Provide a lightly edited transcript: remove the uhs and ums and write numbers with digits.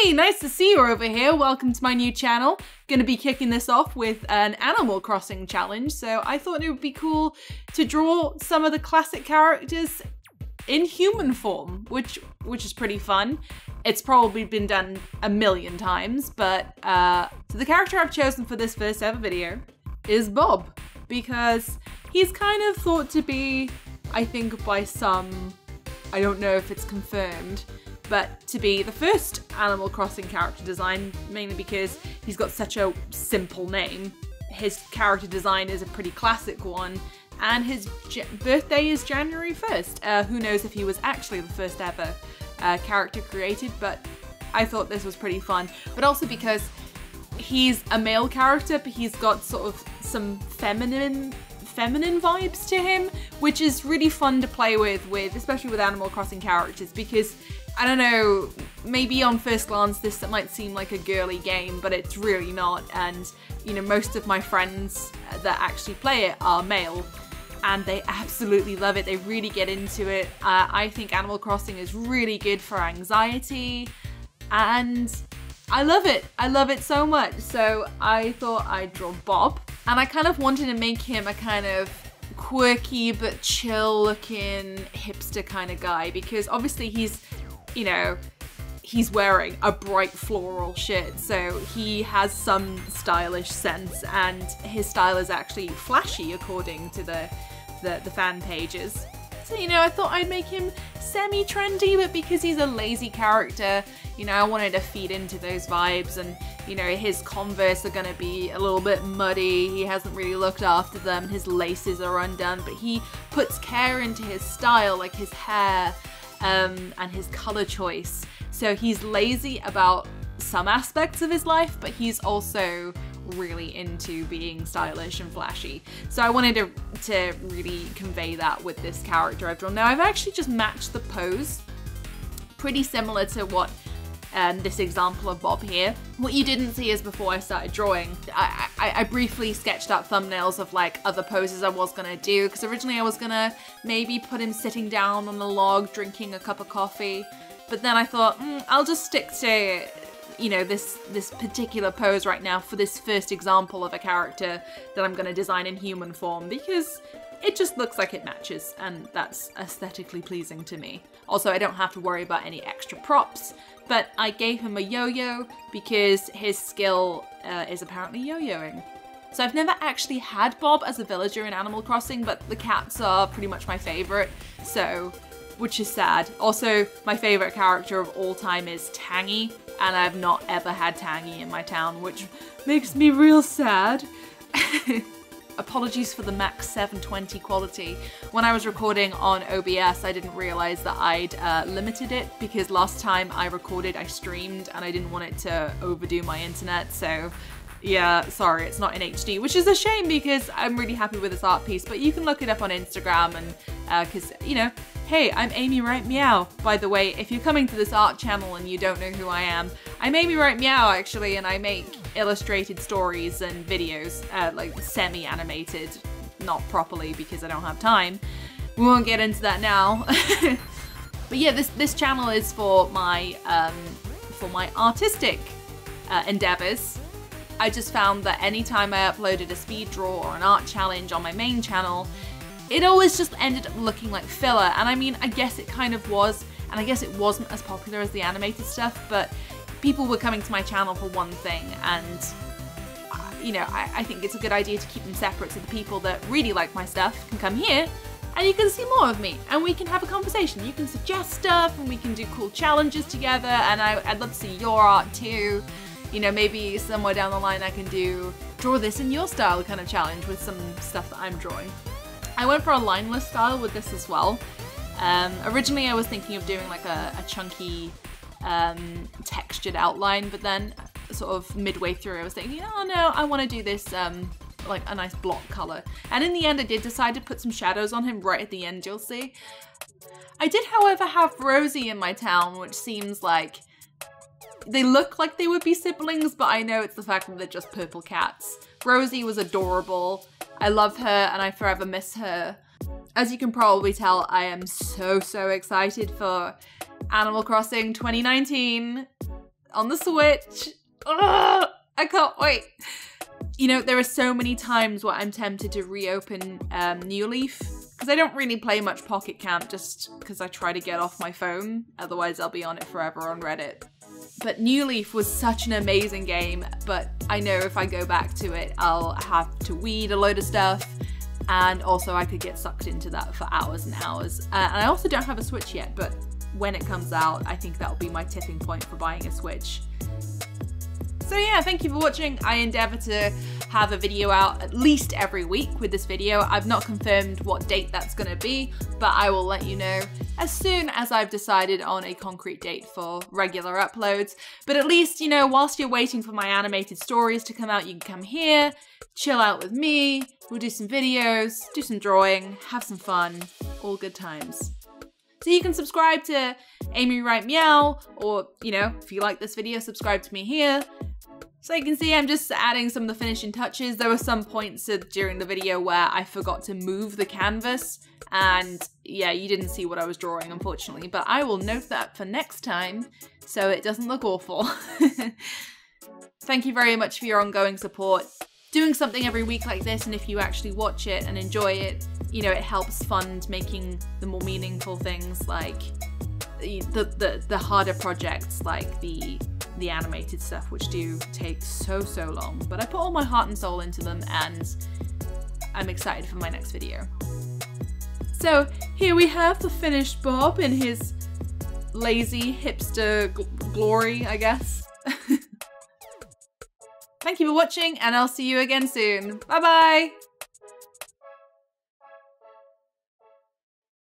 Hey, nice to see you over here. Welcome to my new channel. Gonna be kicking this off with an Animal Crossing challenge, so I thought it would be cool to draw some of the classic characters in human form, which is pretty fun. It's probably been done a million times, but so the character I've chosen for this first ever video is Bob, because he's kind of thought to be, I think by some, I don't know if it's confirmed, but to be the first Animal Crossing character design, mainly because he's got such a simple name. His character design is a pretty classic one, and his birthday is January 1st. Who knows if he was actually the first ever character created, but I thought this was pretty fun. But also because he's a male character, but he's got sort of some feminine vibes to him, which is really fun to play with, especially with Animal Crossing characters, because I don't know, maybe on first glance this might seem like a girly game, but it's really not. And you know, most of my friends that actually play it are male, and they absolutely love it. They really get into it. I think Animal Crossing is really good for anxiety, and I love it. I love it so much. So I thought I'd draw Bob, and I kind of wanted to make him a kind of quirky but chill looking hipster kind of guy, because obviously he's, you know, he's wearing a bright floral shirt, so he has some stylish sense, and his style is actually flashy according to the fan pages. So, you know, I thought I'd make him semi-trendy, but because he's a lazy character, you know, I wanted to feed into those vibes. And, you know, his Converse are gonna be a little bit muddy. He hasn't really looked after them. His laces are undone, but he puts care into his style, like his hair and his color choice. So he's lazy about some aspects of his life, but he's also really into being stylish and flashy. So I wanted to really convey that with this character I've drawn. Now I've actually just matched the pose, pretty similar to what this example of Bob here. What you didn't see is before I started drawing, I briefly sketched out thumbnails of like other poses I was gonna do, because originally I was gonna maybe put him sitting down on a log drinking a cup of coffee, but then I thought, I'll just stick to, you know, this particular pose right now for this first example of a character that I'm gonna design in human form, because it just looks like it matches, and that's aesthetically pleasing to me. Also, I don't have to worry about any extra props, but I gave him a yo-yo because his skill is apparently yo-yoing. So I've never actually had Bob as a villager in Animal Crossing, but the cats are pretty much my favorite, so, which is sad. Also, my favorite character of all time is Tangy, and I've not ever had Tangy in my town, which makes me real sad. Apologies for the max 720 quality. When I was recording on OBS, I didn't realize that I'd limited it, because last time I recorded, I streamed, and I didn't want it to overdo my internet, so yeah, sorry, it's not in HD, which is a shame because I'm really happy with this art piece, but you can look it up on Instagram, and because, you know, hey, I'm AmyRightMeow. By the way, if you're coming to this art channel and you don't know who I am, I'm AmyRightMeow actually, and I make illustrated stories and videos, like semi-animated, not properly because I don't have time. We won't get into that now. But yeah, this channel is for my artistic endeavors. I just found that anytime I uploaded a speed draw or an art challenge on my main channel, it always just ended up looking like filler. And I mean, I guess it kind of was, and I guess it wasn't as popular as the animated stuff, but people were coming to my channel for one thing, and you know, I think it's a good idea to keep them separate, so the people that really like my stuff can come here and you can see more of me, and we can have a conversation. You can suggest stuff, and we can do cool challenges together, and I'd love to see your art too. You know, maybe somewhere down the line I can draw this in your style kind of challenge with some stuff that I'm drawing. I went for a lineless style with this as well. Originally I was thinking of doing like a chunky textured outline, but then sort of midway through I was thinking, oh no, I want to do this like a nice block color. And in the end I did decide to put some shadows on him right at the end, you'll see. I did, however, have Rosie in my town, which seems like they look like they would be siblings, but I know it's the fact that they're just purple cats. Rosie was adorable. I love her and I forever miss her. As you can probably tell, I am so excited for Animal Crossing 2019. on the Switch. Ugh, I can't wait. You know, there are so many times where I'm tempted to reopen New Leaf, because I don't really play much Pocket Camp just because I try to get off my phone. Otherwise, I'll be on it forever on Reddit. But New Leaf was such an amazing game, but I know if I go back to it, I'll have to weed a load of stuff. And also I could get sucked into that for hours and hours. And I also don't have a Switch yet, but when it comes out, I think that'll be my tipping point for buying a Switch. So yeah, thank you for watching. I endeavor to have a video out at least every week with this video. I've not confirmed what date that's gonna be, but I will let you know as soon as I've decided on a concrete date for regular uploads. But at least, you know, whilst you're waiting for my animated stories to come out, you can come here, chill out with me, we'll do some videos, do some drawing, have some fun, all good times. So you can subscribe to AmyRightMeow, or, you know, if you like this video, subscribe to me here. So you can see I'm just adding some of the finishing touches. There were some points during the video where I forgot to move the canvas, and yeah, you didn't see what I was drawing, unfortunately, but I will note that for next time so it doesn't look awful. Thank you very much for your ongoing support. Doing something every week like this, and if you actually watch it and enjoy it, you know, it helps fund making the more meaningful things, like the harder projects, like the animated stuff, which do take so long. But I put all my heart and soul into them, and I'm excited for my next video. So here we have the finished Bob in his lazy hipster glory, I guess. Thank you for watching, and I'll see you again soon. Bye bye!